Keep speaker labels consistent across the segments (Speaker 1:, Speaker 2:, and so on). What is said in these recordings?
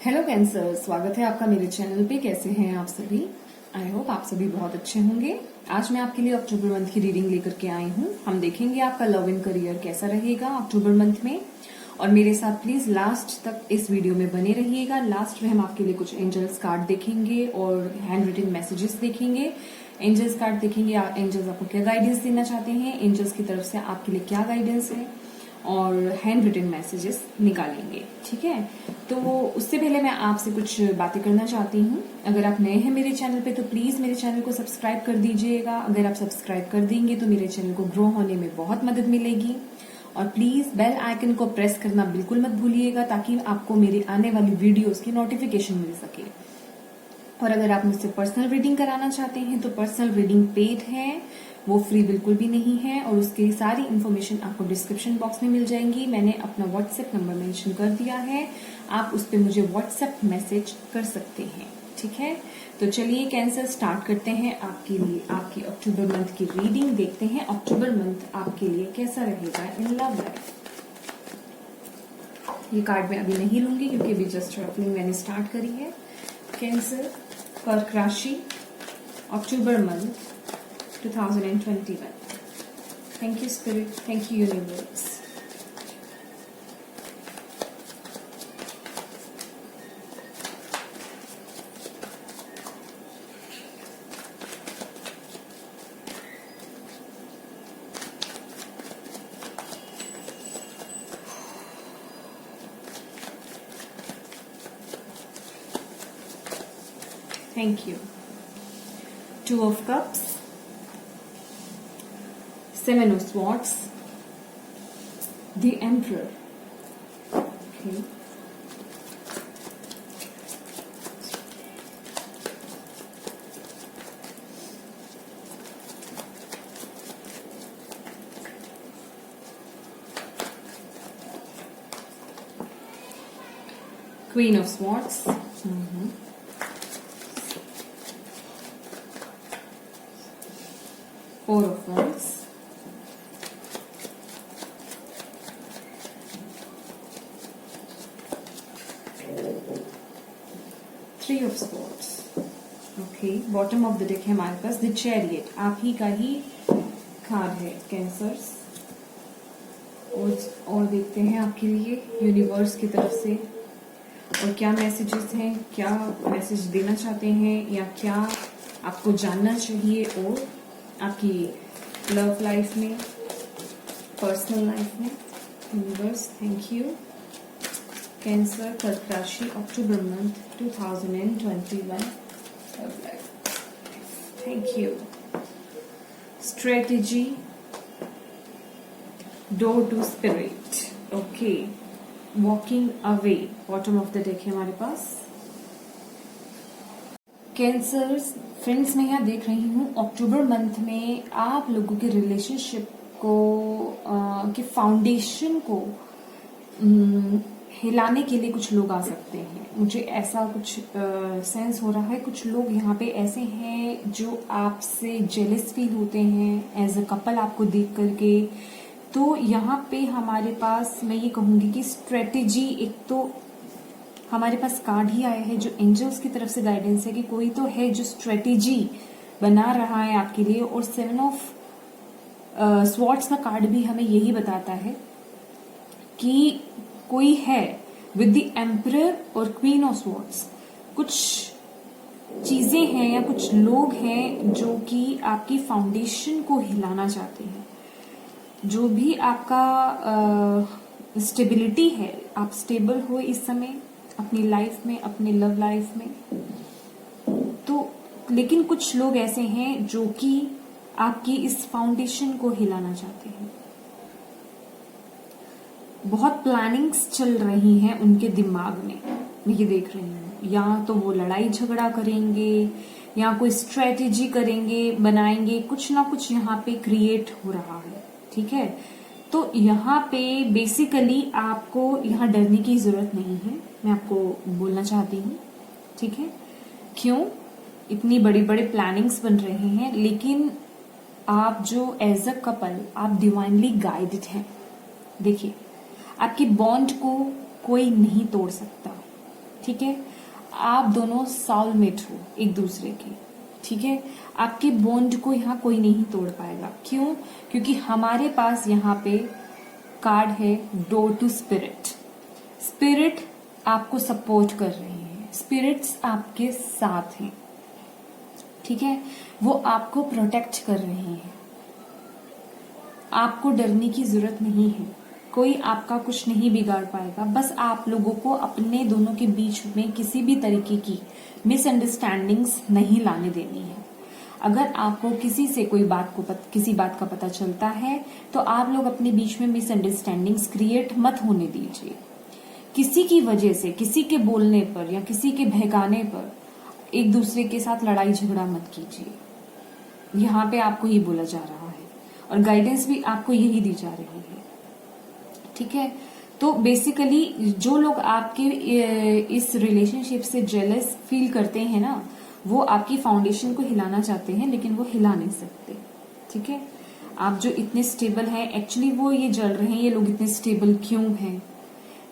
Speaker 1: Hello cancer, स्वागत है आपका मेरे चैनल पे। कैसे हैं आप सभी? आई होप आप सभी बहुत अच्छे होंगे। आज मैं आपके लिए अक्टूबर मंथ की रीडिंग लेकर के आई हूँ। हम देखेंगे आपका लव इन करियर कैसा रहेगा अक्टूबर मंथ में। और मेरे साथ प्लीज लास्ट तक इस वीडियो में बने रहिएगा। लास्ट में हम आपके लिए कुछ एंजल्स कार्ड देखेंगे और हैंड रिटन मैसेजेस देखेंगे। एंजल्स कार्ड देखेंगे, एंजल्स आपको क्या गाइडेंस देना चाहते हैं, एंजल्स की तरफ से आपके लिए क्या गाइडेंस है, और हैंड रिटन मैसेजेस निकालेंगे। ठीक है, तो उससे पहले मैं आपसे कुछ बातें करना चाहती हूँ। अगर आप नए हैं मेरे चैनल पे तो प्लीज मेरे चैनल को सब्सक्राइब कर दीजिएगा। अगर आप सब्सक्राइब कर देंगे तो मेरे चैनल को ग्रो होने में बहुत मदद मिलेगी। और प्लीज बेल आइकन को प्रेस करना बिल्कुल मत भूलिएगा, ताकि आपको मेरी आने वाली वीडियोस की नोटिफिकेशन मिल सके। और अगर आप मुझसे पर्सनल रीडिंग कराना चाहते हैं तो पर्सनल रीडिंग पेड है, वो फ्री बिल्कुल भी नहीं है। और उसकी सारी इन्फॉर्मेशन आपको डिस्क्रिप्शन बॉक्स में मिल जाएंगी। मैंने अपना व्हाट्सएप नंबर मेंशन कर दिया है, आप उस पर मुझे व्हाट्सएप मैसेज कर सकते हैं। ठीक है, तो चलिए कैंसर स्टार्ट करते हैं आपके लिए आपकी अक्टूबर मंथ की रीडिंग। देखते हैं अक्टूबर मंथ आपके लिए कैसा रहेगा इन लव लाइफ। ये कार्ड मैं अभी नहीं लूंगी क्योंकि अभी जस्ट रफलिंग मैंने स्टार्ट करी है। कैंसर कर्क राशि October month 2021। Thank you spirit, thank you universe. Thank you. Two of Cups, Seven of Swords, the Emperor. Okay. Queen of Swords. Four of Wands, Three of Swords. Okay, bottom of the deck है हमारे पास the chariot. आप ही का ही card है cancers. और देखते हैं आपके लिए यूनिवर्स की तरफ से और क्या मैसेजेस हैं, क्या मैसेज देना चाहते हैं, या क्या आपको जानना चाहिए और आपकी लव लाइफ में, पर्सनल लाइफ में। Universe thank you. कैंसर कर्क राशि October month 2021 love life. Thank you. Strategy, door to spirit. Okay, walking away bottom of the deck है हमारे पास। कैंसर फ्रेंड्स, मैं यहाँ देख रही हूँ अक्टूबर मंथ में आप लोगों के रिलेशनशिप को के फाउंडेशन को हिलाने के लिए कुछ लोग आ सकते हैं। मुझे ऐसा कुछ सेंस हो रहा है। कुछ लोग यहाँ पे ऐसे हैं जो आपसे जेलस फील होते हैं एज अ कपल आपको देख करके। तो यहाँ पे हमारे पास मैं ये कहूंगी कि स्ट्रेटेजी, एक तो हमारे पास कार्ड ही आया है जो एंजल्स की तरफ से गाइडेंस है कि कोई तो है जो स्ट्रेटेजी बना रहा है आपके लिए। और सेवन ऑफ स्वॉर्ड्स का कार्ड भी हमें यही बताता है कि कोई है विद द एम्परर और क्वीन ऑफ स्वॉर्ड्स। कुछ चीजें हैं या कुछ लोग हैं जो कि आपकी फाउंडेशन को हिलाना चाहते हैं। जो भी आपका स्टेबिलिटी है, आप स्टेबल हो इस समय अपनी लाइफ में, अपनी लव लाइफ में। तो लेकिन कुछ लोग ऐसे हैं जो कि आपकी इस फाउंडेशन को हिलाना चाहते हैं। बहुत प्लानिंग्स चल रही हैं उनके दिमाग में, मैं ये देख रही हूँ। या तो वो लड़ाई झगड़ा करेंगे या कोई स्ट्रेटेजी करेंगे, बनाएंगे, कुछ ना कुछ यहाँ पे क्रिएट हो रहा है। ठीक है, तो यहाँ पे बेसिकली आपको यहाँ डरने की जरूरत नहीं है, मैं आपको बोलना चाहती हूँ। ठीक है, क्यों इतनी बड़ी बड़ी प्लानिंग्स बन रहे हैं, लेकिन आप जो एज अ कपल आप डिवाइनली गाइडेड हैं। देखिए, आपकी बॉन्ड को कोई नहीं तोड़ सकता। ठीक है। आप दोनों सोलमेट हो एक दूसरे के, ठीक है। आपके बॉन्ड को यहाँ कोई नहीं तोड़ पाएगा। क्यों? क्योंकि हमारे पास यहाँ पे कार्ड है डोर टू स्पिरिट। स्पिरिट आपको सपोर्ट कर रहे हैं, स्पिरिट्स आपके साथ हैं, ठीक है। वो आपको प्रोटेक्ट कर रहे हैं। आपको डरने की जरूरत नहीं है, कोई आपका कुछ नहीं बिगाड़ पाएगा। बस आप लोगों को अपने दोनों के बीच में किसी भी तरीके की मिसअंडरस्टैंडिंग्स नहीं लाने देनी है। अगर आपको किसी से किसी बात का पता चलता है तो आप लोग अपने बीच में मिसअंडरस्टैंडिंग्स क्रिएट मत होने दीजिए। किसी की वजह से, किसी के बोलने पर या किसी के बहकाने पर एक दूसरे के साथ लड़ाई झगड़ा मत कीजिए। यहाँ पे आपको ही बोला जा रहा है और गाइडेंस भी आपको यही दी जा रही है, ठीक है। तो बेसिकली जो लोग आपके इस रिलेशनशिप से जेलस फील करते हैं ना, वो आपकी फाउंडेशन को हिलाना चाहते हैं लेकिन वो हिला नहीं सकते, ठीक है। आप जो इतने स्टेबल हैं, एक्चुअली वो ये जल रहे हैं, ये लोग इतने स्टेबल क्यों हैं,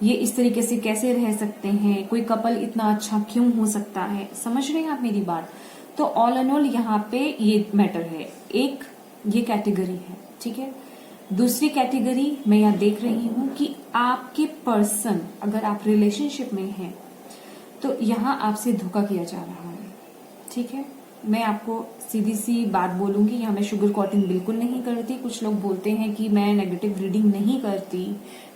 Speaker 1: ये इस तरीके से कैसे रह सकते हैं, कोई कपल इतना अच्छा क्यों हो सकता है, समझ रहे हैं आप मेरी बात। तो ऑल एंड ऑल यहाँ पे ये मैटर है। एक ये कैटेगरी है, ठीक है। दूसरी कैटेगरी मैं यहाँ देख रही हूं कि आपके पर्सन, अगर आप रिलेशनशिप में हैं तो यहाँ आपसे धोखा किया जा रहा है, ठीक है। मैं आपको सीधी सी बात बोलूंगी, यहाँ मैं शुगर कोटिंग बिल्कुल नहीं करती। कुछ लोग बोलते हैं कि मैं नेगेटिव रीडिंग नहीं करती,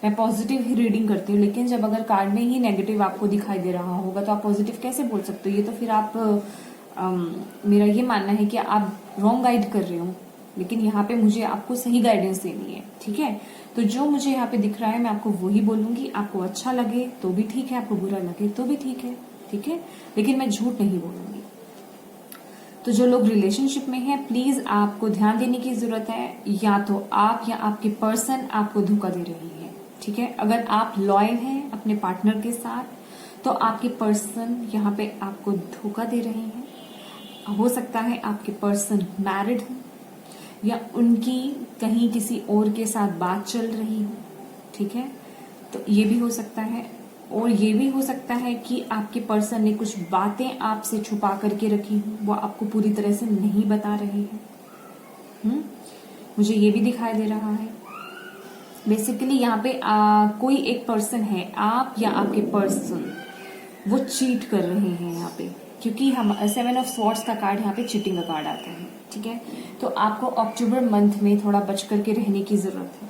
Speaker 1: मैं पॉजिटिव ही रीडिंग करती हूँ। लेकिन जब अगर कार्ड में ही नेगेटिव आपको दिखाई दे रहा होगा तो आप पॉजिटिव कैसे बोल सकते हो? ये तो फिर आप मेरा ये मानना है कि आप रॉन्ग गाइड कर रहे हो। लेकिन यहाँ पे मुझे आपको सही गाइडेंस देनी है, ठीक है। तो जो मुझे यहाँ पे दिख रहा है मैं आपको वही बोलूंगी। आपको अच्छा लगे तो भी ठीक है, आपको बुरा लगे तो भी ठीक है, ठीक है। लेकिन मैं झूठ नहीं बोलूंगी। तो जो लोग रिलेशनशिप में हैं, प्लीज आपको ध्यान देने की जरूरत है। या तो आप या आपके पर्सन आपको धोखा दे रही है, ठीक है। अगर आप लॉयल हैं अपने पार्टनर के साथ तो आपके पर्सन यहाँ पे आपको धोखा दे रहे हैं। हो सकता है आपके पर्सन मैरिड हो या उनकी कहीं किसी और के साथ बात चल रही हो, ठीक है। तो ये भी हो सकता है। और ये भी हो सकता है कि आपके पर्सन ने कुछ बातें आपसे छुपा करके रखी हो, वो आपको पूरी तरह से नहीं बता रहे हैं। मुझे ये भी दिखाई दे रहा है। बेसिकली यहाँ पे कोई एक पर्सन है, आप या आपके पर्सन, वो चीट कर रहे हैं यहाँ पे। क्योंकि हम 7 ऑफ स्वॉर्ड्स का कार्ड यहाँ पे चीटिंग का कार्ड आता है, ठीक है। तो आपको अक्टूबर मंथ में थोड़ा बच करके रहने की जरूरत है,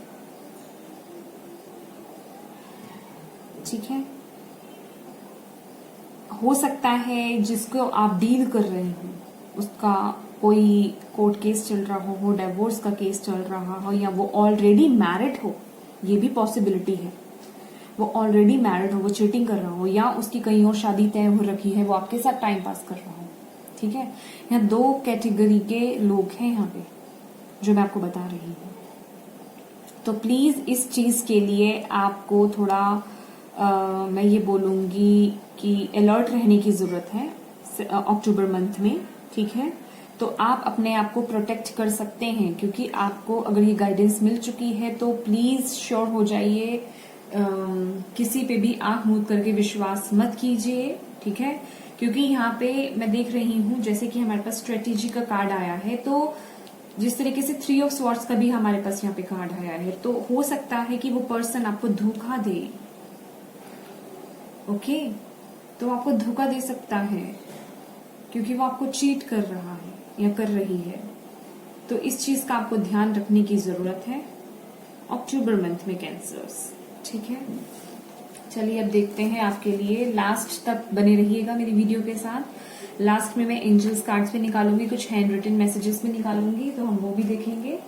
Speaker 1: ठीक है। हो सकता है जिसको आप डील कर रहे हो उसका कोई कोर्ट केस चल रहा हो, डिवोर्स का केस चल रहा हो, या वो ऑलरेडी मैरिड हो, ये भी पॉसिबिलिटी है। वो ऑलरेडी मैरिड हो, वो चीटिंग कर रहा हो, या उसकी कहीं और शादी तय हो रखी है, वो आपके साथ टाइम पास कर रहा हो, ठीक है। यहाँ 2 कैटेगरी के लोग हैं यहाँ पे जो मैं आपको बता रही हूँ। तो प्लीज इस चीज के लिए आपको थोड़ा मैं ये बोलूंगी कि अलर्ट रहने की जरूरत है अक्टूबर मंथ में, ठीक है। तो आप अपने आप को प्रोटेक्ट कर सकते हैं, क्योंकि आपको अगर ये गाइडेंस मिल चुकी है तो प्लीज श्योर हो जाइए, किसी पे भी आंख मूंद करके विश्वास मत कीजिए, ठीक है। क्योंकि यहाँ पे मैं देख रही हूँ जैसे कि हमारे पास स्ट्रेटेजी का कार्ड आया है, तो जिस तरीके से 3 ऑफ स्वॉर्ड्स का भी हमारे पास यहाँ पे कार्ड आया है, तो हो सकता है कि वो पर्सन आपको धोखा दे, ओके। तो आपको धोखा दे सकता है क्योंकि वो आपको चीट कर रहा है या कर रही है। तो इस चीज का आपको ध्यान रखने की जरूरत है अक्टूबर मंथ में कैंसर्स, ठीक है। चलिए अब देखते हैं आपके लिए, लास्ट तक बने रहिएगा मेरी वीडियो के साथ। लास्ट में मैं एंजल्स कार्ड्स भी निकालूंगी, कुछ हैंड रिटन मैसेजेस भी निकालूंगी, तो हम वो भी देखेंगे।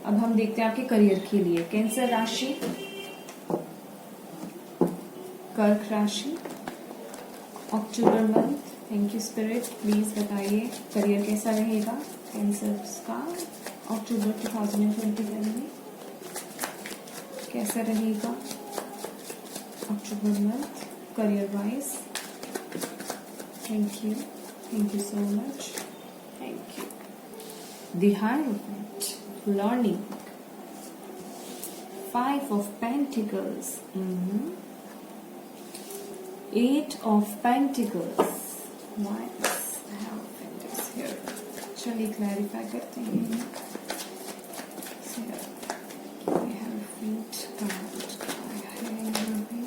Speaker 1: अब हम देखते हैं आपके करियर के लिए। कैंसर राशि, कर्क राशि, October month, thank you spirit, please बताइए करियर कैसा रहेगा कैंसर्स का अक्टूबर 2021 में, कैसा रहेगा October month career wise. Thank you so much, thank you. The hierophant, learning, 5 of pentacles, 8 of Pentacles. Why is Hierophant is here? चलिए clarify करते हैं. Hierophant कार्ड क्या है यहाँ पे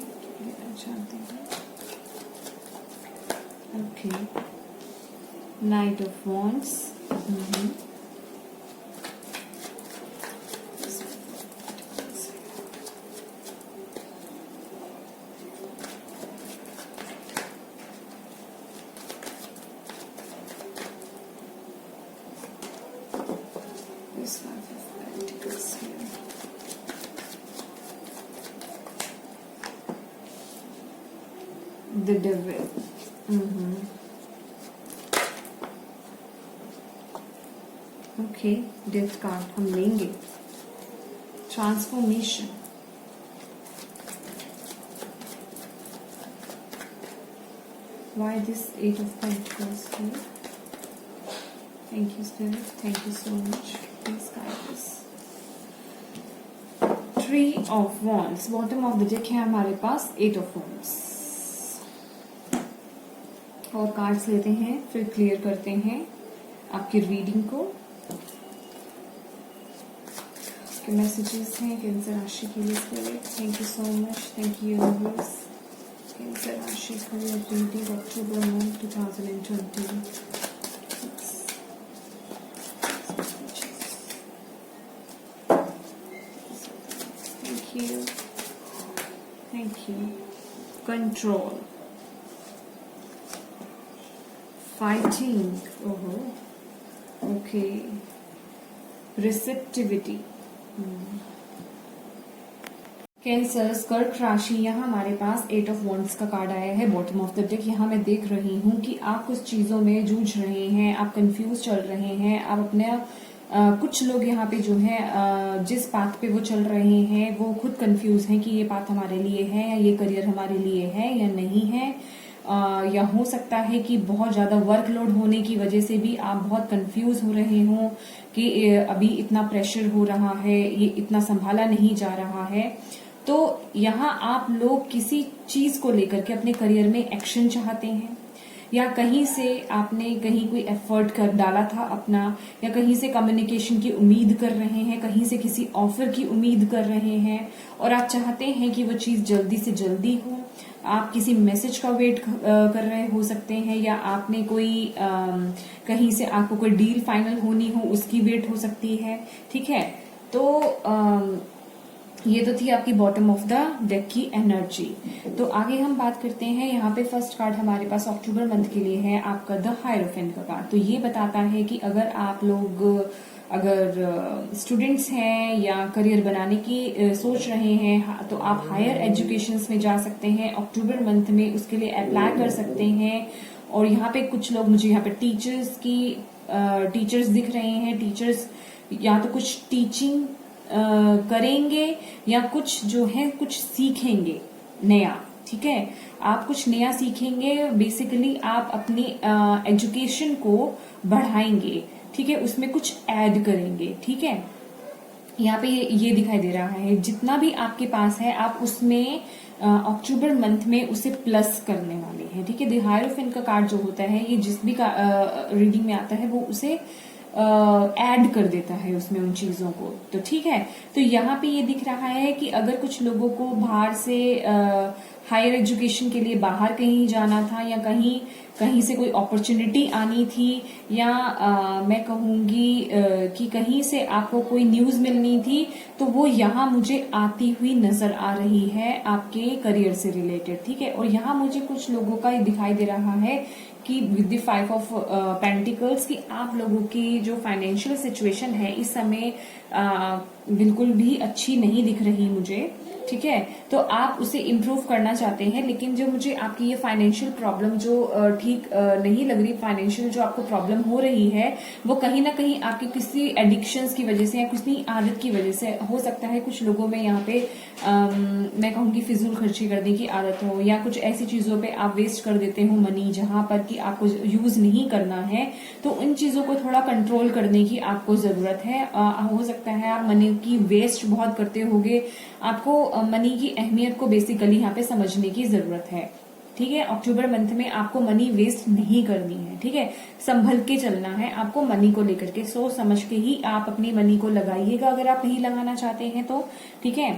Speaker 1: लेना चाहते हैं. Okay, Knight of Wands. This Five of Pentacles here. The Devil. Okay, death card हम लेंगे. Transformation. Why this Eight of Pentacles here? Thank you, Spirit. Thank you so much. Please guide us. Three of Wands. Bottom of the deck है हमारे पास Eight of Wands. और cards लेते हैं, फिर clear करते हैं आपकी रीडिंग को. के मैसेजेस हैं कैंसर राशि के लिए. Spirit, thank you so much. Thank you universe. Cancer राशि का reading October month 2020. Thank you. Control. Fighting. Okay. Receptivity. Cancer कर्क राशि. यहाँ हमारे पास एट ऑफ वॉन्ड्स का कार्ड आया है बॉटम ऑफ द डेक. यहाँ मैं देख रही हूँ कि आप कुछ चीजों में जूझ रहे हैं, आप कंफ्यूज चल रहे हैं. आप अपने कुछ लोग यहाँ पे जो है जिस पाथ पे वो चल रहे हैं वो खुद कंफ्यूज हैं कि ये पाथ हमारे लिए है या ये करियर हमारे लिए है या नहीं है. या हो सकता है कि बहुत ज्यादा वर्कलोड होने की वजह से भी आप बहुत कंफ्यूज हो रहे हो कि अभी इतना प्रेशर हो रहा है, ये इतना संभाला नहीं जा रहा है. तो यहाँ आप लोग किसी चीज को लेकर के अपने करियर में एक्शन चाहते हैं, या कहीं से आपने कहीं कोई एफर्ट कर डाला था अपना, या कहीं से कम्युनिकेशन की उम्मीद कर रहे हैं, कहीं से किसी ऑफर की उम्मीद कर रहे हैं और आप चाहते हैं कि वो चीज जल्दी से जल्दी हो. आप किसी मैसेज का वेट कर रहे हो सकते हैं, या आपने कोई कहीं से आपको कोई डील फाइनल होनी हो उसकी वेट हो सकती है. ठीक है, तो ये तो थी आपकी बॉटम ऑफ द डेक की एनर्जी. तो आगे हम बात करते हैं. यहाँ पे फर्स्ट कार्ड हमारे पास अक्टूबर मंथ के लिए है आपका द हायरोफेंट का कार्ड. तो ये बताता है कि अगर आप लोग स्टूडेंट्स हैं या करियर बनाने की सोच रहे हैं तो आप हायर एजुकेशंस में जा सकते हैं अक्टूबर मंथ में, उसके लिए अप्लाई कर सकते हैं. और यहाँ पे कुछ लोग मुझे यहाँ पे टीचर्स दिख रहे हैं. टीचर्स या तो कुछ टीचिंग करेंगे या कुछ जो है कुछ सीखेंगे नया. ठीक है, आप कुछ नया सीखेंगे. बेसिकली आप अपनी एजुकेशन को बढ़ाएंगे. ठीक है, उसमें कुछ ऐड करेंगे. ठीक है, यहाँ पे ये दिखाई दे रहा है जितना भी आपके पास है आप उसमें अक्टूबर मंथ में उसे प्लस करने वाले हैं. ठीक है, द हायरोफेंट का कार्ड जो होता है ये जिस भी का रीडिंग में आता है वो उसे ऐड कर देता है उसमें उन चीजों को. तो ठीक है, तो यहाँ पे ये दिख रहा है कि अगर कुछ लोगों को बाहर से हायर एजुकेशन के लिए बाहर कहीं जाना था, या कहीं से कोई अपॉर्चुनिटी आनी थी, या मैं कहूंगी कि कहीं से आपको कोई न्यूज मिलनी थी, तो वो यहाँ मुझे आती हुई नजर आ रही है आपके करियर से रिलेटेड. ठीक है, और यहाँ मुझे कुछ लोगों का दिखाई दे रहा है कि with the five of pentacles की आप लोगों की जो फाइनेंशियल सिचुएशन है इस समय बिल्कुल भी अच्छी नहीं दिख रही मुझे. ठीक है, तो आप उसे इम्प्रूव करना चाहते हैं, लेकिन जो मुझे आपकी ये फाइनेंशियल प्रॉब्लम जो ठीक नहीं लग रही, फाइनेंशियल जो आपको प्रॉब्लम हो रही है वो कहीं ना कहीं आपके किसी एडिक्शंस की वजह से या किसी आदत की वजह से हो सकता है. कुछ लोगों में यहाँ पे मैं कहूँगी फिजूल खर्ची करने की आदत हो, या कुछ ऐसी चीजों पे आप वेस्ट कर देते हो मनी जहां पर कि आपको यूज नहीं करना है. तो उन चीजों को थोड़ा कंट्रोल करने की आपको जरूरत है. हो सकता है आप मनी की वेस्ट बहुत करते होगे. आपको मनी की अहमियत को बेसिकली यहाँ पे समझने की जरूरत है. ठीक है। अक्टूबर मंथ में आपको मनी वेस्ट नहीं करनी है, ठीक है। संभल के चलना है आपको मनी को लेकर के, सोच समझ के ही आप अपनी मनी को लगाइएगा अगर आप कहीं लगाना चाहते हैं तो, ठीक है।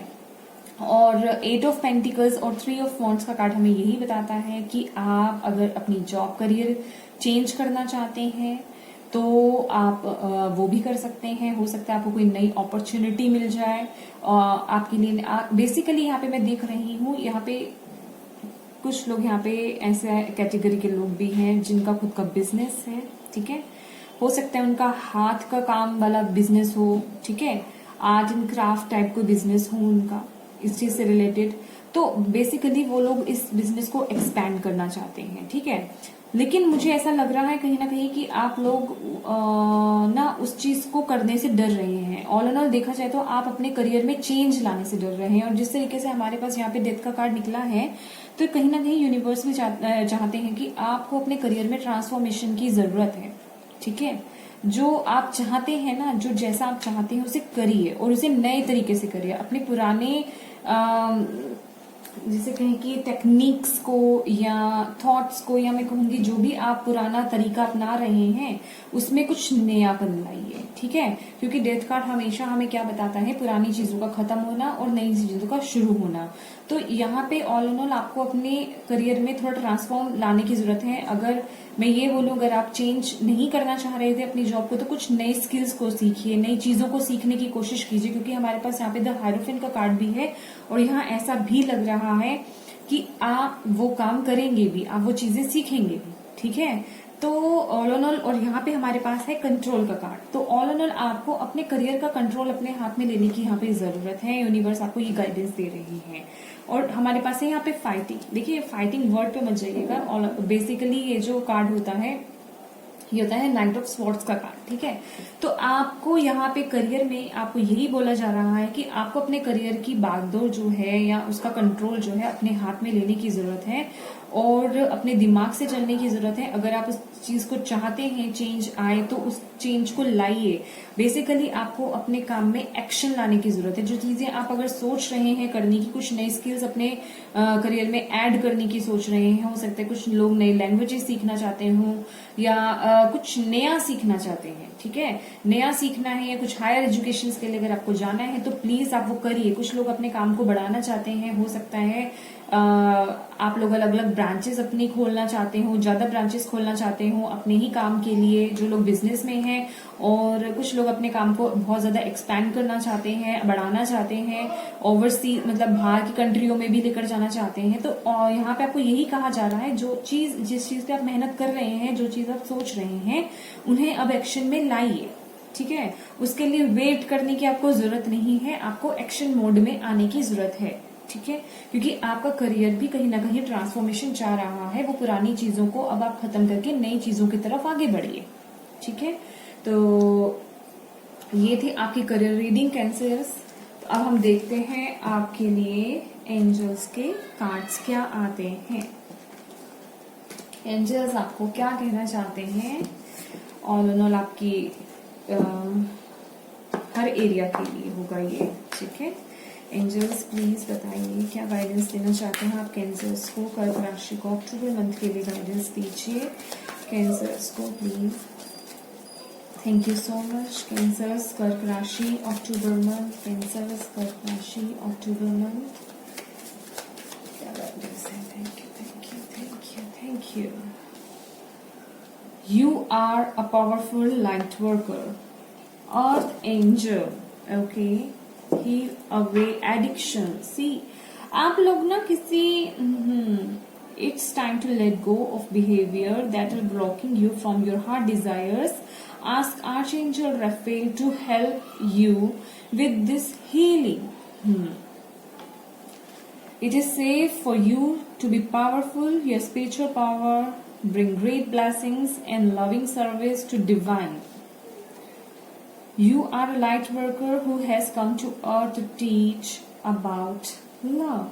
Speaker 1: और 8 ऑफ पेंटिकल्स और 3 ऑफ वॉन्ड्स का कार्ड हमें यही बताता है कि आप अगर अपनी जॉब करियर चेंज करना चाहते हैं तो आप वो भी कर सकते हैं। हो सकता है आपको कोई नई अपॉर्चुनिटी मिल जाए आपके लिए। बेसिकली यहाँ पे मैं देख रही हूँ, यहाँ पे कुछ लोग यहाँ पे ऐसे कैटेगरी के लोग भी हैं जिनका खुद का बिजनेस है, ठीक है। हो सकता है उनका हाथ का काम वाला बिजनेस हो, ठीक है। आर्ट एंड क्राफ्ट टाइप कोई बिजनेस हो उनका, इस चीज से रिलेटेड। तो बेसिकली वो लोग इस बिजनेस को एक्सपैंड करना चाहते हैं, ठीक है। लेकिन मुझे ऐसा लग रहा है कहीं ना कहीं कि आप लोग ना उस चीज को करने से डर रहे हैं। ऑल एंड ऑल देखा जाए तो आप अपने करियर में चेंज लाने से डर रहे हैं। और जिस तरीके से हमारे पास यहाँ पे डेथ का कार्ड निकला है, तो कहीं ना कहीं यूनिवर्स भी चाहते हैं कि आपको अपने करियर में ट्रांसफॉर्मेशन की जरूरत है, ठीक है। जो आप चाहते हैं ना, जो जैसा आप चाहते हैं उसे करिए और उसे नए तरीके से करिए। अपने पुराने जैसे कहें कि टेक्निक्स को या थॉट्स को, या मैं कहूंगी जो भी आप पुराना तरीका अपना रहे हैं उसमें कुछ नयापन लाइए, ठीक है। क्योंकि डेथ कार्ड हमेशा हमें क्या बताता है, पुरानी चीजों का खत्म होना और नई चीजों का शुरू होना। तो यहाँ पे ऑल इन ऑल आपको अपने करियर में थोड़ा ट्रांसफॉर्म लाने की जरूरत है। अगर मैं ये बोलूं, अगर आप चेंज नहीं करना चाह रहे थे अपनी जॉब को, तो कुछ नई स्किल्स को सीखिए, नई चीजों को सीखने की कोशिश कीजिए। क्योंकि हमारे पास यहाँ पे द हायरोफेंट का कार्ड भी है और यहाँ ऐसा भी लग रहा है कि आप वो काम करेंगे भी, आप वो चीजें सीखेंगे भी, ठीक है। तो ऑल इन ऑल, और यहाँ पे हमारे पास है कंट्रोल का कार्ड। तो ऑल इन ऑल आपको अपने करियर का कंट्रोल अपने हाथ में लेने की यहाँ पे जरूरत है। यूनिवर्स आपको ये गाइडेंस दे रही है। और हमारे पास है यहाँ पे फाइटिंग। देखिए, फाइटिंग वर्ड पे मत जाइएगा। और बेसिकली ये जो कार्ड होता है, ये होता है नाइट ऑफ स्वॉर्ड्स का कार्ड, ठीक है। तो आपको यहाँ पे करियर में आपको यही बोला जा रहा है कि आपको अपने करियर की बागडोर जो है या उसका कंट्रोल जो है अपने हाथ में लेने की जरूरत है और अपने दिमाग से चलने की जरूरत है। अगर आप उस चीज को चाहते हैं चेंज आए तो उस चेंज को लाइए। बेसिकली आपको अपने काम में एक्शन लाने की जरूरत है। जो चीजें आप अगर सोच रहे हैं करने की, कुछ नई स्किल्स अपने करियर में ऐड करने की सोच रहे हैं, हो सकता है कुछ लोग नई लैंग्वेजेस सीखना चाहते हो या कुछ नया सीखना चाहते हैं, ठीक है। नया सीखना है या कुछ हायर एजुकेशन के लिए अगर आपको जाना है तो प्लीज आप वो करिए। कुछ लोग अपने काम को बढ़ाना चाहते हैं, हो सकता है आप लोग अलग अलग ब्रांचेस अपनी खोलना चाहते हो, ज्यादा ब्रांचेस खोलना चाहते हो अपने ही काम के लिए, जो लोग बिजनेस में हैं। और कुछ लोग अपने काम को बहुत ज्यादा एक्सपैंड करना चाहते हैं, बढ़ाना चाहते हैं, ओवरसी मतलब बाहर की कंट्रियों में भी लेकर जाना चाहते हैं। तो यहाँ पे आपको यही कहा जा रहा है, जो चीज जिस चीज पे आप मेहनत कर रहे हैं, जो चीज आप सोच रहे हैं, उन्हें अब एक्शन में लाइए, ठीक है। उसके लिए वेट करने की आपको जरूरत नहीं है, आपको एक्शन मोड में आने की जरूरत है, ठीक है। क्योंकि आपका करियर भी कहीं ना कहीं ट्रांसफॉर्मेशन चाह रहा है। वो पुरानी चीजों को अब आप खत्म करके नई चीजों की तरफ आगे बढ़िए, ठीक है। तो ये थी आपकी करियर रीडिंग कैंसर्स। तो अब हम देखते हैं आपके लिए एंजल्स के कार्ड्स क्या आते हैं। एंजल्स आपको क्या कहना चाहते हैं ऑल इन ऑल आपकी हर एरिया के लिए होगा ये, ठीक है। एंजल्स प्लीज बताइए क्या गाइडेंस देना चाहते हैं आप कैंसर्स को। कर्क राशि को अक्टूबर मंथ के लिए गाइडेंस दीजिए कैंसर्स को please. Thank you so much. Cancers कर्क राशि अक्टूबर मंथ, कैंसर्स कर्क राशि अक्टूबर मंथ, क्या गाइडेंस है। Thank you thank you thank you thank you. You are a powerful light worker, earth angel, okay, heal away addiction. See, आप लोग ना किसी it's time to let go of behavior that are blocking you from your heart desires. Ask Archangel Raphael to help you with this healing. It is safe for you to be powerful. Your spiritual power bring great blessings and loving service to divine. You are a light worker who has come to earth to teach about love.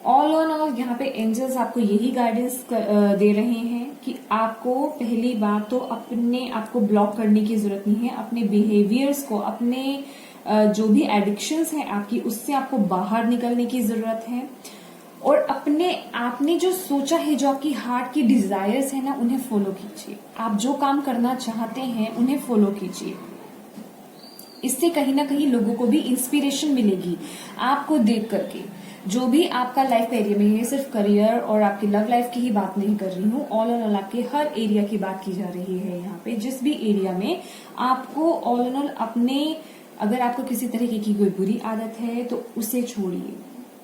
Speaker 1: All on all यहाँ पे angels आपको यही guidance दे रहे हैं कि आपको पहली बात तो अपने आप को ब्लॉक करने की जरूरत नहीं है। अपने बिहेवियर्स को, अपने जो भी एडिक्शंस है आपकी, उससे आपको बाहर निकलने की जरूरत है। और अपने आपने जो सोचा है, जो आपकी हार्ट की डिजायर्स है ना, उन्हें फॉलो कीजिए। आप जो काम करना चाहते हैं उन्हें फॉलो कीजिए। इससे कहीं ना कहीं लोगों को भी इंस्पिरेशन मिलेगी आपको देख करके। जो भी आपका लाइफ एरिया में, ये सिर्फ करियर और आपकी लव लाइफ की ही बात नहीं कर रही हूँ, ऑल इन ऑल आपके हर एरिया की बात की जा रही है यहाँ पे। जिस भी एरिया में आपको ऑल इन ऑल अपने, अगर आपको किसी तरीके की कोई बुरी आदत है तो उसे छोड़िए,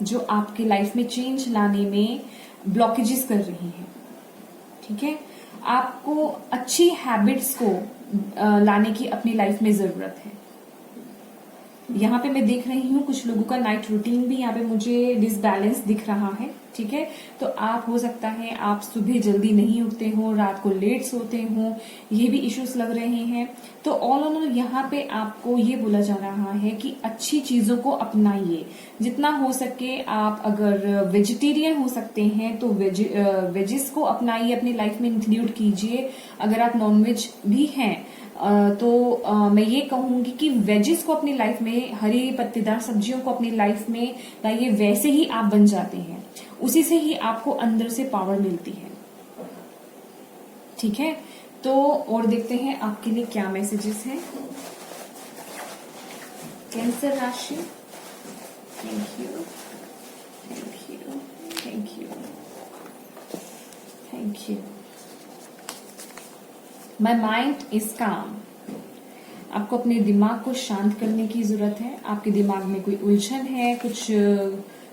Speaker 1: जो आपके लाइफ में चेंज लाने में ब्लॉकेजेस कर रही है। ठीक है, आपको अच्छी हैबिट्स को लाने की अपनी लाइफ में जरूरत है। यहाँ पे मैं देख रही हूँ कुछ लोगों का नाइट रूटीन भी यहाँ पे मुझे डिसबैलेंस दिख रहा है। ठीक है, तो आप हो सकता है आप सुबह जल्दी नहीं उठते हो, रात को लेट सोते हो, ये भी इश्यूज लग रहे हैं। तो ऑल ऑन ऑल यहाँ पे आपको ये बोला जा रहा है कि अच्छी चीजों को अपनाइए जितना हो सके। आप अगर वेजिटेरियन हो सकते हैं तो वेजिस को अपनाइए, अपनी लाइफ में इंक्लूड कीजिए। अगर आप नॉनवेज भी हैं तो मैं ये कहूंगी कि वेजिस को अपनी लाइफ में, हरी पत्तेदार सब्जियों को अपनी लाइफ में लाइए, वैसे ही आप बन जाते हैं, उसी से ही आपको अंदर से पावर मिलती है। ठीक है, तो और देखते हैं आपके लिए क्या मैसेजेस हैं। कैंसर राशि, thank you, thank you, thank you, thank you. My mind is काम। आपको अपने दिमाग को शांत करने की जरूरत है। आपके दिमाग में कोई उलझन है, कुछ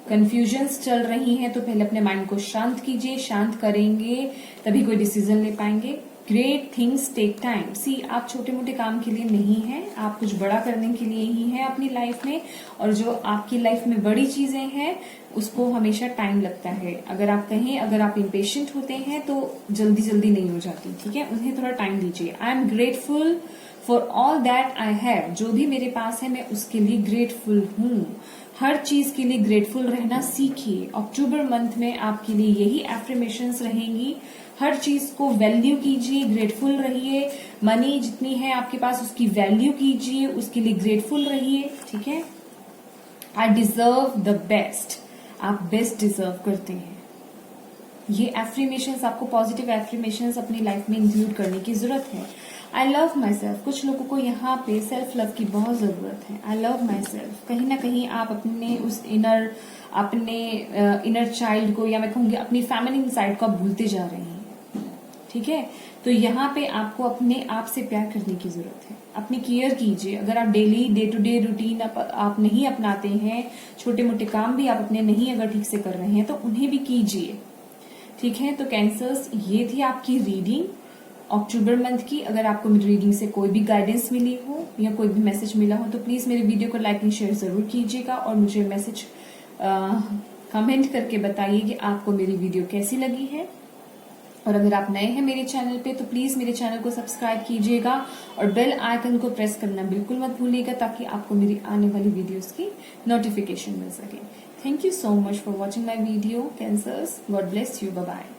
Speaker 1: कंफ्यूजन्स चल रही हैं, तो पहले अपने माइंड को शांत कीजिए। शांत करेंगे तभी कोई डिसीजन ले पाएंगे। Great things take time. See, आप छोटे मोटे काम के लिए नहीं है, आप कुछ बड़ा करने के लिए ही है अपनी लाइफ में। और जो आपकी लाइफ में बड़ी चीजें हैं उसको हमेशा टाइम लगता है। अगर आप कहें, अगर आप इम्पेशेंट होते हैं तो जल्दी जल्दी नहीं हो जाती। ठीक है, उन्हें थोड़ा टाइम दीजिए। I am grateful for all that I have. जो भी मेरे पास है मैं उसके लिए ग्रेटफुल हूँ। हर चीज के लिए ग्रेटफुल रहना सीखिए। अक्टूबर मंथ में आपके लिए यही एफर्मेशंस रहेंगी। हर चीज को वैल्यू कीजिए, ग्रेटफुल रहिए। मनी जितनी है आपके पास उसकी वैल्यू कीजिए, उसके लिए ग्रेटफुल रहिए। ठीक है, आई डिजर्व द बेस्ट। आप बेस्ट डिजर्व करते हैं। ये एफर्मेशंस, आपको पॉजिटिव एफर्मेशंस अपनी लाइफ में इंक्लूड करने की जरूरत है। I love my self. कुछ लोगों को यहाँ पे सेल्फ लव की बहुत जरूरत है। I love my self. कहीं ना कहीं आप अपने उस इनर चाइल्ड को, या मैं कहूंगी अपनी फेमिनिन साइड को आप भूलते जा रहे हैं। ठीक है, तो यहाँ पे आपको अपने आप से प्यार करने की जरूरत है। अपनी केयर कीजिए। अगर आप daily day to day routine आप नहीं अपनाते हैं, छोटे मोटे काम भी आप अपने नहीं अगर ठीक से कर रहे हैं, तो उन्हें भी कीजिए। ठीक है, तो कैंसर्स, ये थी आपकी रीडिंग अक्टूबर मंथ की। अगर आपको मेरी रीडिंग से कोई भी गाइडेंस मिली हो या कोई भी मैसेज मिला हो तो प्लीज मेरे वीडियो को लाइक एंड शेयर जरूर कीजिएगा और मुझे मैसेज कमेंट करके बताइए कि आपको मेरी वीडियो कैसी लगी है। और अगर आप नए हैं मेरे चैनल पे तो प्लीज मेरे चैनल को सब्सक्राइब कीजिएगा और बेल आइकन को प्रेस करना बिल्कुल मत भूलिएगा, ताकि आपको मेरी आने वाली वीडियोस की नोटिफिकेशन मिल सके। Thank you so much for watching my video Cancers. God bless you. Bye bye.